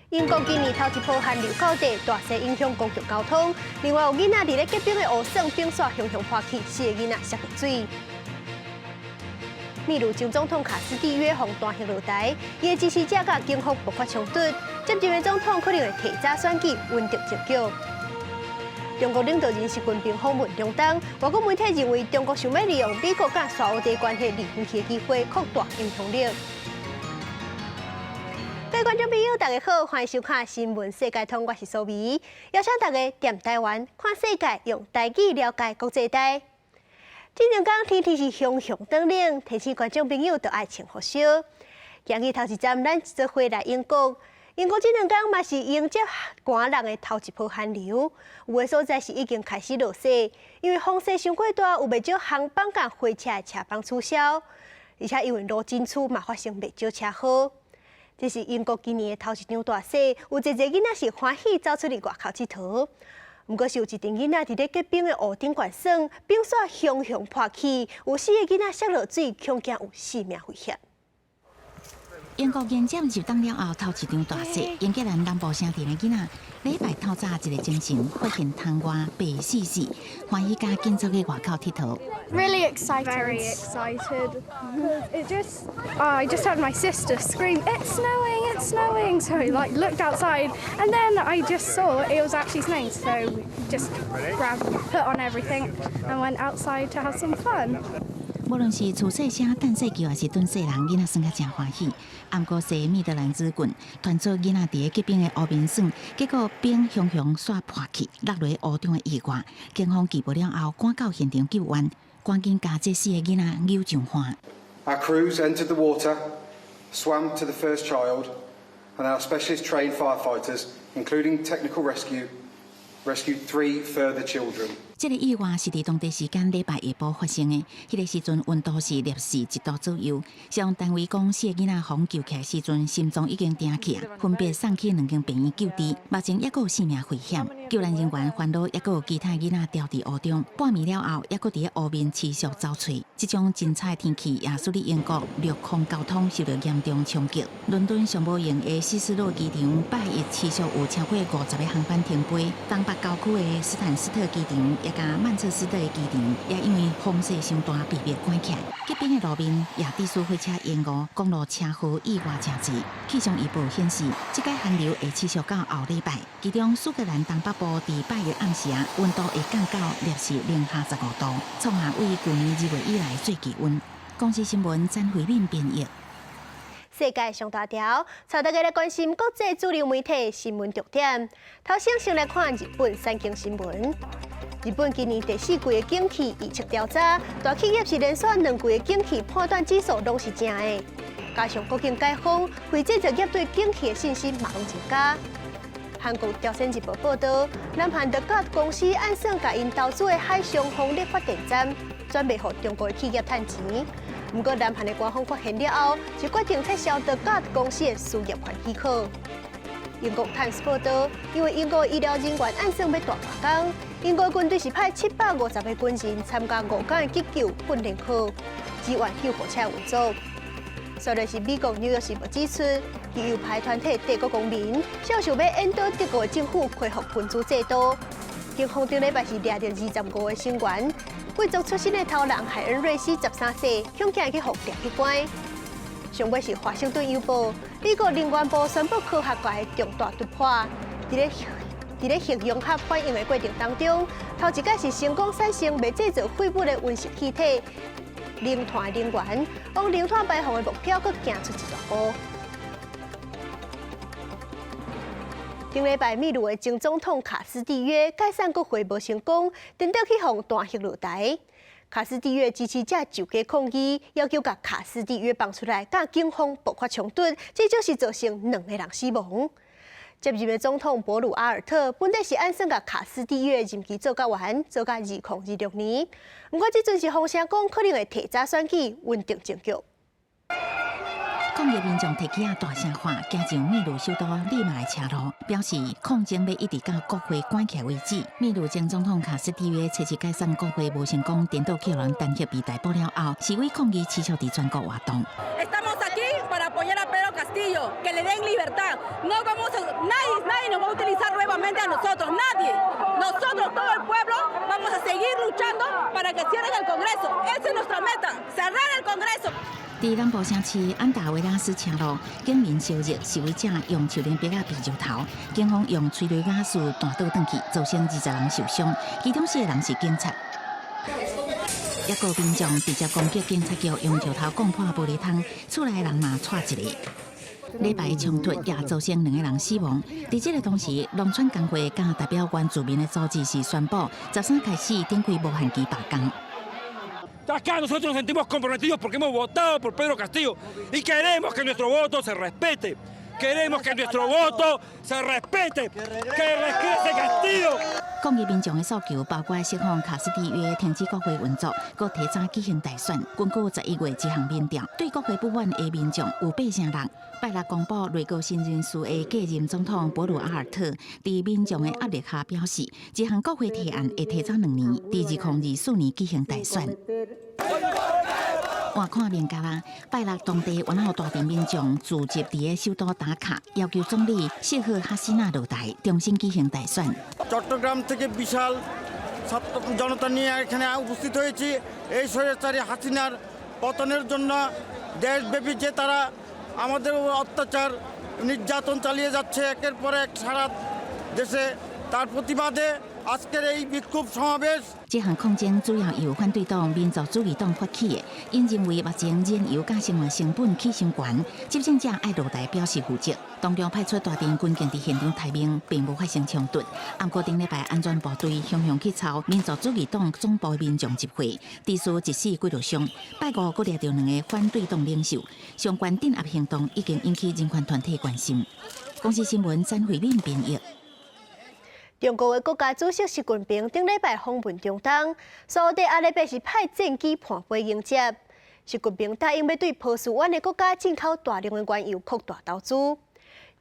英国今年头一波寒流到地，大势影响公共交通。另外有囡仔伫咧结冰的湖耍，冰雪熊熊破起，4个囡仔摔落水。秘鲁前总统卡斯蒂约被弹劾落台，伊的支持者甲警方爆发冲突，接任的总统可能会提早选举，稳定政局。中国领导人习近平访问中东，外国媒体认为中国想要利用美国甲沙烏地关系利用起的机会，扩大影响力。各位观众朋友，大家好，欢迎收看《新闻世界通》，我是苏眉，邀请大家踮台湾看世界，用台语了解国际台。这两天天气是熊熊转冷，提醒观众朋友都爱穿好少。今日头一站，咱一做回来英国。英国这两天嘛是迎接寒冷的头一波寒流，有的所在是已经开始落雪，因为风势伤过大，有袂少航班甲火车的车班取消，而且因为路真处嘛发生袂少车祸。这是英国今年的头一场大雪，有一个囡仔是欢喜走出去外口佚佗。不过是有一阵囡仔伫咧结冰的湖顶悬耍，冰雪熊熊破起，有4个囡仔摔落水，恐惊有性命危险。英国迎接入冬了后头一场大雪，英格兰南部城镇的囡仔礼拜透早一个精神，发现窗外白死死，欢喜甲紧走去外口佚佗。Really excited. Very excited. I just heard my sister scream, "It's snowing! It's snowing!" So I looked outside, and then I just saw it was actually snowing. So just put on everything, and went outside to have some fun. 无论是厝细声、等细叫，还是蹲细人，囡仔算甲真欢喜。暗过西米德兰之郡，团做囡仔伫咧结冰的湖面耍，结果冰熊熊雪破去，落落湖中的意外。警方缉捕了后，赶到现场救援，赶紧将这4个囡仔扭上岸。Our crews entered the water, swam to the first child, and our specialist trained firefighters, including technical rescue, rescued 3 further children. 这个意外是伫当地时间礼拜下晡发生的。迄个时阵温度是-1度左右。消防单位讲，4个囡仔互救起来时阵，心脏已经停起，分别送去2间病院救治，目前还有性命危险。救援人员烦恼，还有其他囡仔掉伫湖中，半暝了后，还伫咧湖面持续找找。这种精彩天气也使得英国陆空交通受到严重冲击。伦敦商务营的希斯罗机场拜一持续有超过50个航班停飞，东北郊区的斯坦斯特机场。也甲曼彻斯特的机场也因为风势伤大，被迫关起来。结冰的路面也致使火车延误，公路车祸意外真济。气象预报显示，这个寒流会持续到后礼拜。其中苏格兰东北部伫拜日暗时温度会降到-15度，创下为去年2月以来最低温。公司新闻詹慧敏编译。世界上大条，带大家来关心国际主流媒体新闻重点。头先来看日本三经新闻。日本今年第4季的景气预测调查，大企业是连续2季的景气判断指数拢是正的，加上国境解封，非制造业对景气的信心嘛拢增加。韩国朝鲜日报报道，南韩德甲公司按算甲因投资的海上风力发电站转卖予中国的企业趁钱。不过，南韩的官方发现了后，就决定撤销德甲公司的事业权许可。英国《Times》报道，因为英国医疗人员按算要大罢工，英国军队是派750个军人参加5天的急救训练课，支援救护车运作。虽然是美国《纽约时报》指出，右派团体帝国公民少想要引导德国的政府恢复君主制度。警方顶礼拜是抓到25个成员，贵族出身的头人海恩瑞斯13岁，恐惊去服抓去关。上尾是《华盛顿邮报》，美国能源部宣布科学界的重大突破。伫咧核融合反应的过程当中，头一届是成功产生未制造废物的温室气体零碳能源，往零碳排放的目标佫行出一大步。顶礼拜，秘鲁的前总统卡斯蒂约解散国会无成功，等到去互弹劾落台。卡斯蒂约支持者就街抗议，要求把卡斯蒂约放出来，甲警方爆发冲突，这就是造成2个人死亡。接任的总统博鲁阿尔特本来是按算甲卡斯蒂约任期做到完，做到2026年。不过这阵是风声讲可能会提早选举，稳定政局。抗议民众提起大声喊，行上秘鲁首都利马的车路，表示抗争要一直到国会关起来为止。秘鲁前总统卡斯蒂约初次解散国会无成功，颠倒叫人弹劾被逮捕了后，示威抗议持续伫全国活动。Castillo, que le den libertad. No vamos a, nadie nos va a utilizar nuevamente a nosotros, nadie. Nosotros, todo el pueblo, vamos a seguir luchando para que cierren el Congreso. Esa es nuestra meta, cerrar el Congreso. 在南部城市安达维拉斯车路，警民烧热，示威者用手链笔啊被摇头，警方用催泪瓦斯弹倒转去，造成20人受伤，其中4个人是警察。也有民众直接攻击警察局，用石头攻破玻璃窗，厝内人嘛踹一个。礼拜冲突也造成2个人死亡。在这个同时，农村工会甲代表原住民的组织是宣布，13开始展开无限期罢工。 Acá nosotros nos sentimos comprometidos porque hemos votado por Pedro Castillo y queremos que nuestro voto se respete. Queremos que nuestro voto se respete. Que regrese Castillo. 抗议民众的诉求包括释放卡斯蒂约、停止国会运作、搁提早举行大选。根据11月一项民调，对国会不满的民众有8成人。拜六公布内阁新人事的继任总统博鲁阿尔特，在民众的压力下表示，这项国会提案会提早2年，在2024年举行大选。 换看面甲啦，拜六当地原后大批民众聚集伫个首都打卡，要求总理谢赫哈西娜落台，重新举行大选。চট্টগ্রাম থেকে বিশাল ছাত্র জনতা নিয়ে এখানে উপস্থিত হয়েছি এই স্বৈরাচারী হাসিনার পতনের জন্য দেশব্যাপী যে তারা আমাদের অত্যাচার নির্যাতন চালিয়ে যাচ্ছে একের পর এক সারা দেশে তার প্রতিবাদে আজকের এই বিক্ষোভ সমাবেশ 这项抗争主要由反对党民族主义党发起的，因认为目前燃油甲生活成本起伤悬，执政者爱落台表示负责。当中派出大阵军警伫现场待命，并无发生冲突。不过顶礼拜安全部队向去朝民族主义党总部的民众集会，致使1死几落伤。拜五阁掠到2个反对党领袖，相关镇压行动已经引起人权团体关心。公司新闻詹慧敏编译。 中国的国家主席习近平顶礼拜访问中东，沙特阿拉伯是派战机盘飞迎接。习近平答应要对波斯湾的国家进口大量的原油扩大投资。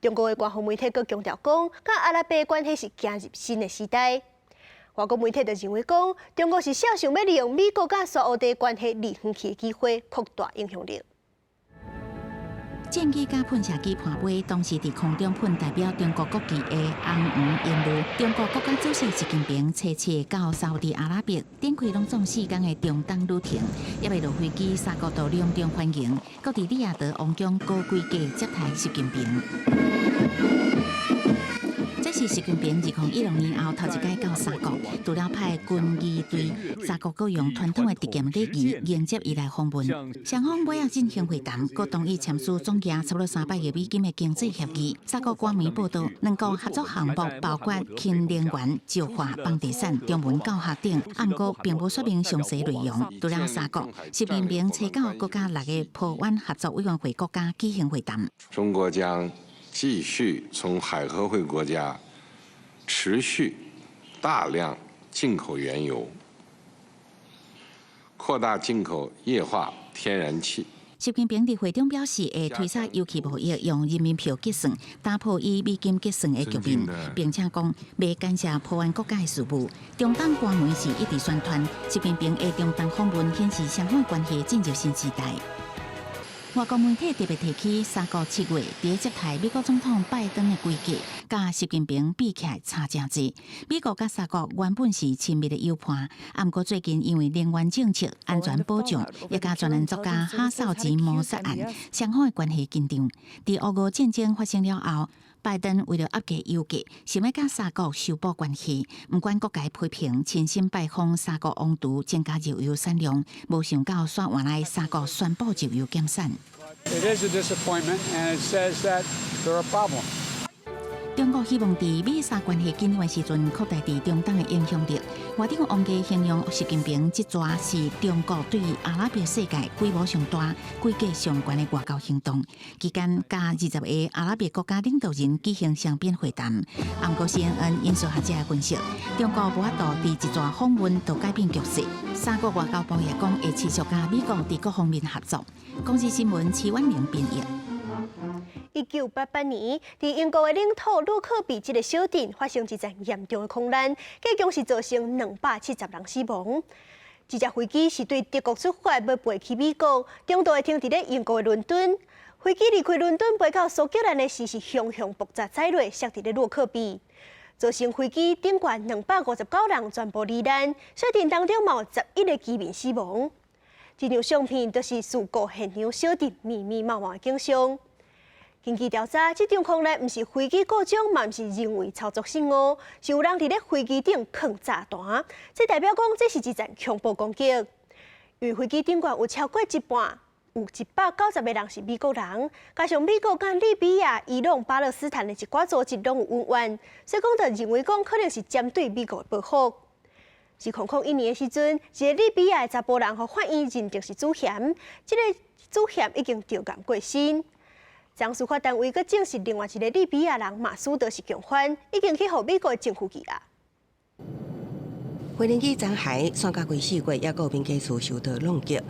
中国的官方媒体阁强调讲，甲阿拉伯关系是走入新的时代。外国媒体就认为讲，中国是想要利用美国甲沙特关系离远去的机会，扩大影响力。 战机甲喷射机盘飞，当时伫空中喷代表中国国旗的红黄烟雾。中国国家主席习近平车车到沙特阿拉伯，展开拢总4天的中东旅程，也未落飞机，三国都隆重欢迎，搁伫里亚德王宫高规格接待习近平。 这是习近平2016年后头一届到沙国，除了派军仪队，沙国阁用传统的直言礼仪迎接伊来访问。双方尾仔进行会谈，阁同意签署总价差不多300亿美金的经济协议。沙国官媒报道，2国合作项目包括氢能源、石化、房地产、中文教学等，不过并无说明详细内容。除了沙国，习近平找到国家6个坡湾合作委员会国家举行会谈。中国将 继续从海合会国家持续大量进口原油，扩大进口液化天然气。习近平伫会中表示，会推出油气贸易用人民票结算，打破以美金结算的局面，并且讲未干涉坡湾国家的事务。中东官媒是一直宣传，习近平的中东访问显示双方关系进入新时代。 外国媒体特别提起3国7月伫接待美国总统拜登的规格，甲习近平比起来差真济。美国甲3国原本是亲密的友伴，不过最近因为能源政策、安全保障，也甲专栏作家哈绍吉谋杀案，双方的关系紧张。伫俄乌战争发生了后，拜登为了压低油价，想要甲3国修补关系。不管各界批评，亲身拜访3国王储，增加石油产量，无想到煞原来3国宣布石油减产。 It is a disappointment, and it says that there are problems. 中国希望伫美沙关系紧张的时阵，扩大伫中东的影响力。外长王毅形容习近平这抓是中国对阿拉伯世界规模上大、规格上悬的外交行动。期间，甲20个阿拉伯国家领导人举行双边会谈。不过 CNN 引述学者分析，中国无法度伫一抓访问就改变局势。3国外交部也讲会持续甲美国伫各方面合作。公司新闻齐婉玲编译。 1988年，在英国的领土洛克比这个小镇发生一场严重的空难，计共是造成270人死亡。这架飞机是对德国出发，要飞去美国，中途会停伫咧英国的伦敦。飞机离开伦敦飞到苏格兰的时是熊熊爆炸载落，摔伫咧洛克比，造成飞机顶悬259人全部罹难，所以当中有11个机民死亡。这张相片就是事故现场小弟密密麻麻的景象。根据调查，这场空难不是飞机故障，嘛不是人为操作失误，是有人伫咧飞机顶放炸弹。这代表讲这是一场恐怖攻击。因为飞机顶悬有超过一半，有190个人是美国人，加上美国甲利比亚、伊朗、巴勒斯坦的一寡组织拢有恩怨，所以讲就认为讲可能是针对美国的报复。2001年的时阵，一个利比亚的查甫人和法院认定是主嫌，这个主嫌已经调监过身。张司法单位阁证实，另外一个利比亚人马苏德是共犯，已经去互美国的政府羁押。飞行机残骸散甲规4月，也有民家厝受到弄击。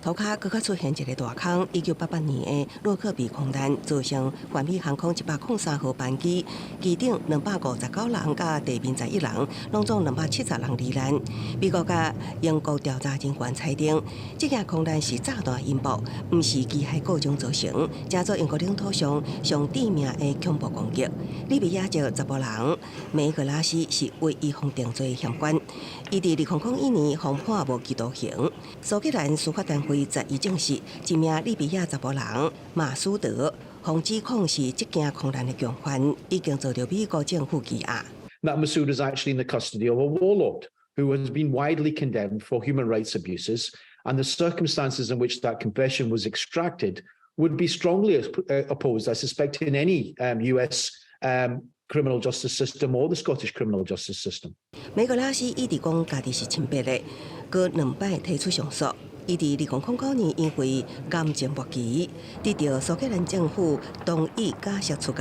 涂骹搁较出现一个大坑。1988年的洛克比空难，造成泛美航空103号班机机顶259人甲地面11人，拢总270人罹难。美国甲英国调查人员裁定，这件空难是炸弹引爆，毋是机械故障造成，正做英国领土上上致命的恐怖攻击。利比亚籍查甫人梅格拉斯是唯一封定罪嫌犯，伊伫2001年被判无期徒刑。苏格兰司法单位12证实，一名利比亚查甫人马苏德，被指控是这件空难的共犯，已经遭到美国政府羁押。That Masood is actually in the custody of a warlord who has been widely condemned for human rights abuses, and the circumstances in which that confession was extracted would be strongly opposed, I suspect, in any US criminal justice system or the Scottish criminal justice system. 梅格拉斯一直讲家己是清白的，佮2摆提出上诉。伊伫2009年因为癌症末期，得到苏格兰政府同意假释出狱。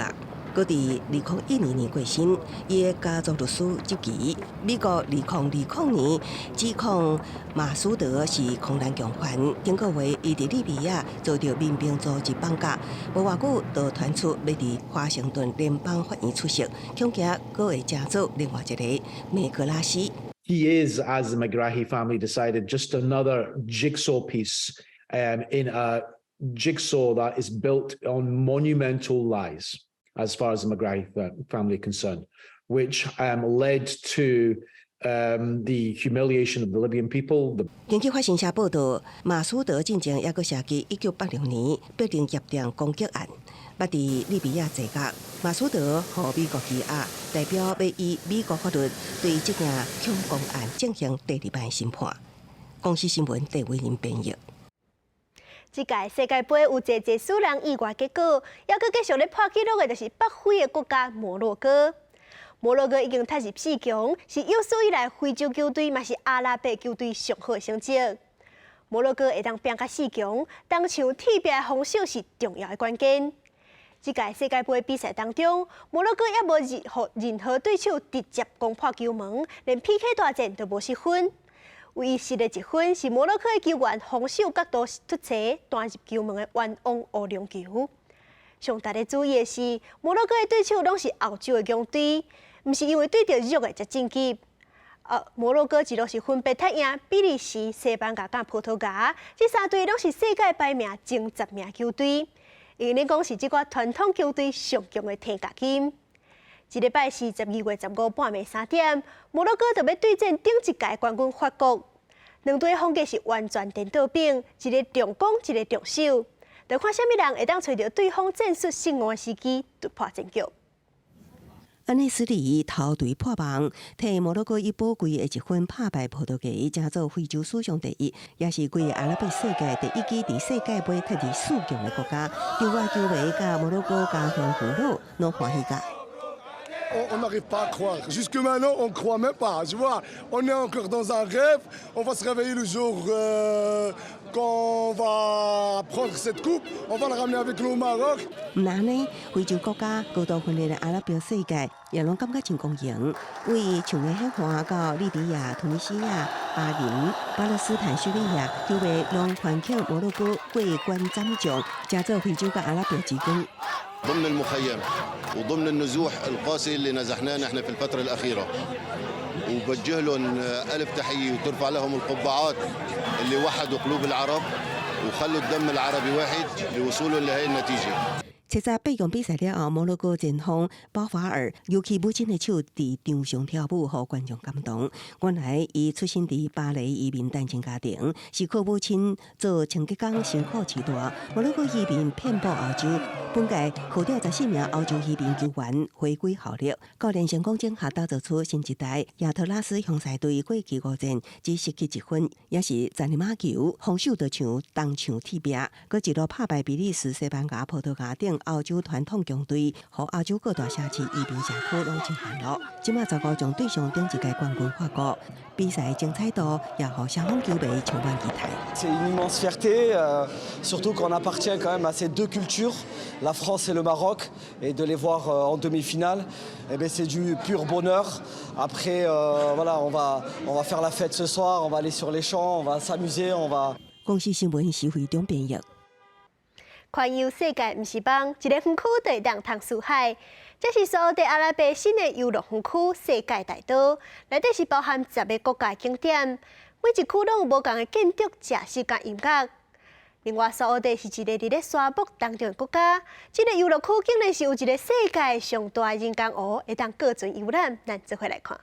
佮伫2012年过身，伊的家族律师集齐。美国2020年指控马苏德是空难共犯。顶个月，伊伫利比亚遭到民兵组织绑架，无偌久就传出要伫华盛顿联邦法院出席，恐惊佮会加做另外一个梅格拉斯。He is, as the Megrahi family decided, just another jigsaw piece in a jigsaw that is built on monumental lies, as far as the Megrahi family are concerned, which led to the humiliation of the Libyan people. 根据法新社报道，马苏德进前也阁涉及1986年必定业店攻击案。捌伫利比亚坐监，马苏德予美国羁押，代表要以美国法律对这件恐攻案进行第2摆审判。公司新闻第为您编译。这届世界杯有济使人意外结果，还阁继续咧破纪录的，就是北非的国家摩洛哥。摩洛哥已经踏入4强，是有史以来非洲球队，嘛是阿拉伯球队上好的成绩。摩洛哥会当拼到4强，当像铁壁的防守是重要的关键。这届世界杯比赛当中，摩洛哥也无让任何对手直接攻破球门，连 PK 大战都无失分。唯一失的1分是摩洛哥的球员防守角度突出，弹入球门的冤枉乌龙球。上值得注意的是，摩洛哥的对手拢是欧洲的强队，毋是因为对着弱的才晋级。摩洛哥一路是分别踢赢比利时、西班牙甲葡萄牙，这3队拢是世界排名前10名球队。因为讲是这个传统球队上强的天价金。这礼拜是12月15半暝3点，摩洛哥就要对战顶一届冠军法国。2队风格是完全颠倒兵，一个重攻，一个重守。就看什么人会当找到对方战术失误的时机，突破战局。安内斯里头队破网，替摩洛哥以宝贵的1分打败葡萄牙，成做非洲史上第1，也是规个阿拉伯世界第1支伫世界杯踢入4强的国家。另外球迷甲摩洛哥家乡父母拢欢喜甲。On n'arrive pas à croire. Jusque maintenant, on ne croit même pas. Tu vois, on est encore dans un rêve. On va se réveiller le jour qu'on va prendre cette coupe. On va la ramener avec nous au Maroc. 唔难呢，非洲国家高度训练的阿拉伯世界，也拢感觉真公平。为像个迄花到利比亚、突尼西亚、巴林、巴勒斯坦、叙利亚，球迷拢欢庆摩洛哥过关斩将，成做非洲甲阿拉伯之光。ضمن المخيم وضمن النزوح القاسي اللي نزحناه نحن في الفترة الأخيرة وبوجه لهم ألف تحية وترفع لهم القبعات اللي وحدوا قلوب العرب وخلوا الدم العربي واحد لوصولا لهي النتيجة. 七十八强比赛了后，摩洛哥前锋保法尔尤其母亲的手伫场上跳舞，互观众感动。原来伊出生伫巴黎移民单亲家庭，是靠母亲做清洁工辛苦饲大。摩洛哥移民遍布欧洲，本届获得14名欧洲移民球员回归效力，教练成功整合打造出新一代亚特拉斯雄狮队过去5战只失去1分，也是十二码球防守就像东墙铁壁，佮一路拍败比利时、西班牙、葡萄牙等欧洲传统强队，和欧洲各大城市移民社区拢进行了。即马15将对上顶一届冠军法国，比赛精彩度也互双方球迷充满期待。C'est une immense fierté, surtout qu'on appartient quand même à ces deux cultures, la France et le Maroc, et de les voir en demi-finale, eh bien c'est du pur bonheur. Après, voilà, on va faire la fête ce soir, on va aller sur les champs, on va s'amuser, on va. 公司新闻是会中编译。环游世界毋是梦，一个园区就会当通四海。这是沙特阿拉伯新的游乐园区世界大岛，内底是包含10个国家景点，每一区拢有无同的建筑、设施甲音乐。另外，沙特是一个伫咧沙漠当中的国家，这个游乐区竟然是有一个世界上大的人工湖，会当各种游览。咱做伙来看。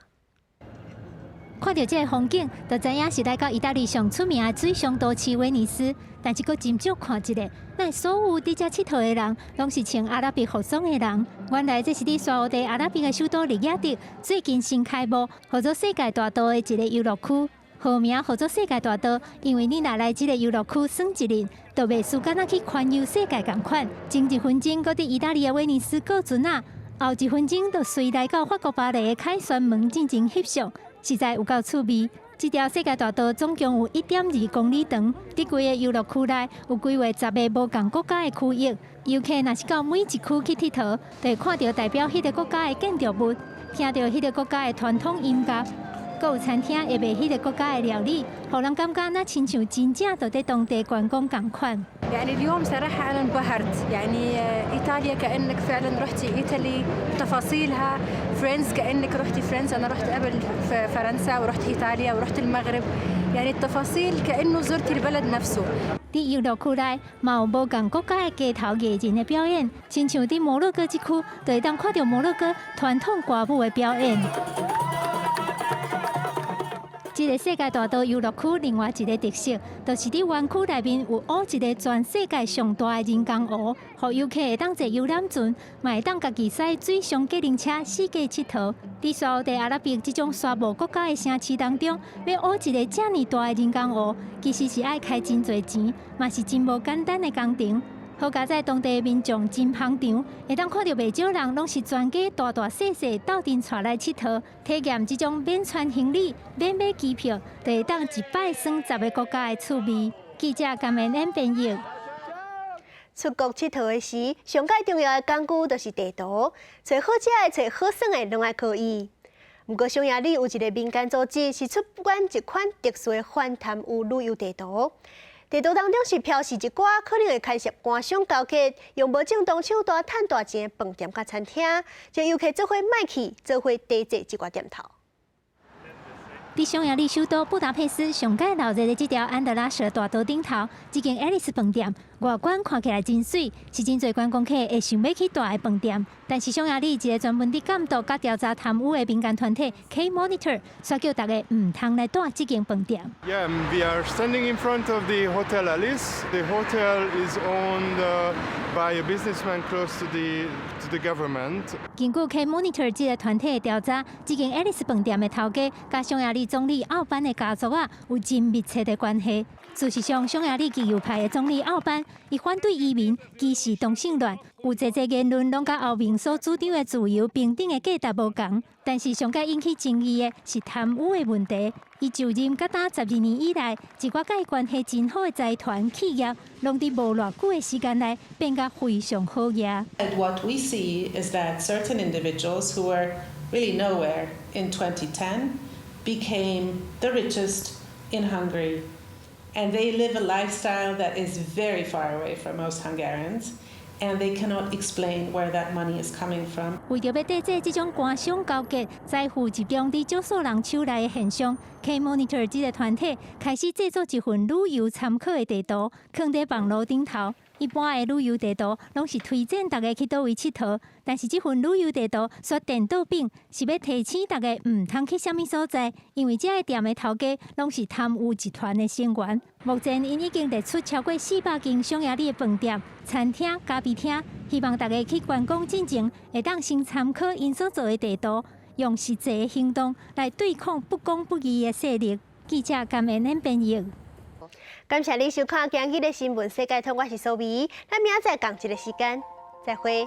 看到这个风景，就知影是来到意大利上出名的水上都市威尼斯。但是，佫真少看一个，那所有伫遮佚佗的人，拢是穿阿拉伯服装的人。原来这是伫沙特阿拉伯的首都利雅得最近新开幕，号做世界大道的一个游乐区。号名号做世界大道，因为你若来这个游乐区耍一日，就袂输敢若去环游世界共款。前1分钟，佫伫意大利的威尼斯过船啊，后1分钟就随来到法国巴黎的凯旋门进行翕相，实在有够趣味。这条世界大道总共有1.2公里长，伫规个游乐区内有规划10个无同国家的区域。游客若是到每一区去佚佗，就会看到代表迄个国家的建筑物，听到迄个国家的传统音乐，阁有餐厅会卖迄个国家的料理，互人感觉那亲像真正就伫当地观光共款。يعني اليوم صراحة أنا انبهرت يعني إيطاليا كأنك فعلا رحتي إيطالي بتفاصيلها فريندز كأنك رحتي فريندز أنا رحت قبل في فرنسا ورحت إيطاليا ورحت المغرب يعني التفاصيل كأنه زرت البلد نفسه 伫游乐区内，嘛有无同国家的街头艺人的表演，亲像伫摩洛哥这区，就会当看到摩洛哥传统歌舞的表演。这个世界大道游乐区另外一个特色，就是伫园区内面有挖一个全世界上大的人工湖，互游客会当坐游览船，嘛会当家己驶水上机能车四界佚佗。伫沙特阿拉伯这种沙漠国家的城市当中，要挖一个这么大的人工湖，其实是爱开真侪钱，嘛是真无简单的工程。好佳在当地的民众真捧场，会当看到袂少人拢是全家大大细细斗阵带来佚佗，体验这种免穿行李、免买机票，就会当一摆耍10个国家的趣味。记者甘明恩编译。出国佚佗的时，上界重要的工具就是地图，找好食的、找好耍的，拢爱可以。不过，匈牙利有一个民间组织是出版一款特殊的反贪污旅游地图。地图当中是标示一寡可能会牵涉官商勾结、用无正当手段赚大钱的饭店甲餐厅，将游客做伙买去，做伙抵制这寡店头。伫匈牙利首都布达佩斯上界闹热的这条安德拉舍大道顶头，这间爱丽丝饭店外观看起来真水，是真侪观光客会想要去大的饭店。但是匈牙利一个专门伫监督甲调查贪污的民间团体 K Monitor， 煞叫大家唔通来大这间饭店。Yeah, we are standing in front of the Hotel Alice. The hotel is owned by a businessman close to the government. 根据 K Monitor 这个团体的调查，这间爱丽丝饭店的头家甲匈牙利总理奥班的家族有真密切的关系。事实上，匈牙利极右派的总理奥班，伊反对移民、歧视同性恋，有侪言论拢甲后面所主张的自由平等的价值无同。但是上届引起争议的是贪污的问题。伊就任甲打12年以来，一寡甲伊关系真好的财团企业，拢伫无偌久的时间内变甲非常好业。And what we see is that certain individuals who were really nowhere in 2010 became the richest in Hungary. And they live a lifestyle that is very far away from most Hungarians. and they cannot explain where that money is coming from. 为着要抵制这种官商勾结、财富集中伫少数人手内的现象 ，K-Monitor 这个团体开始制作一份旅游参考的地图，放在网络顶头。一般的旅游地图拢是推荐大家去倒位佚佗，但是这份旅游地图刷电脑版是要提醒大家唔通去什么所在，因为这个店的头家拢是贪污集团的成员。目前因已经列出超过400间商业里的饭店、餐厅、咖啡厅，希望大家去观光进前会当先参考因所做的地图，用实际的行动来对抗不公不义的势力。记者感恩恁编译。感谢你收看今日的新闻世界通，我是苏美，咱明仔载同一个时间再会。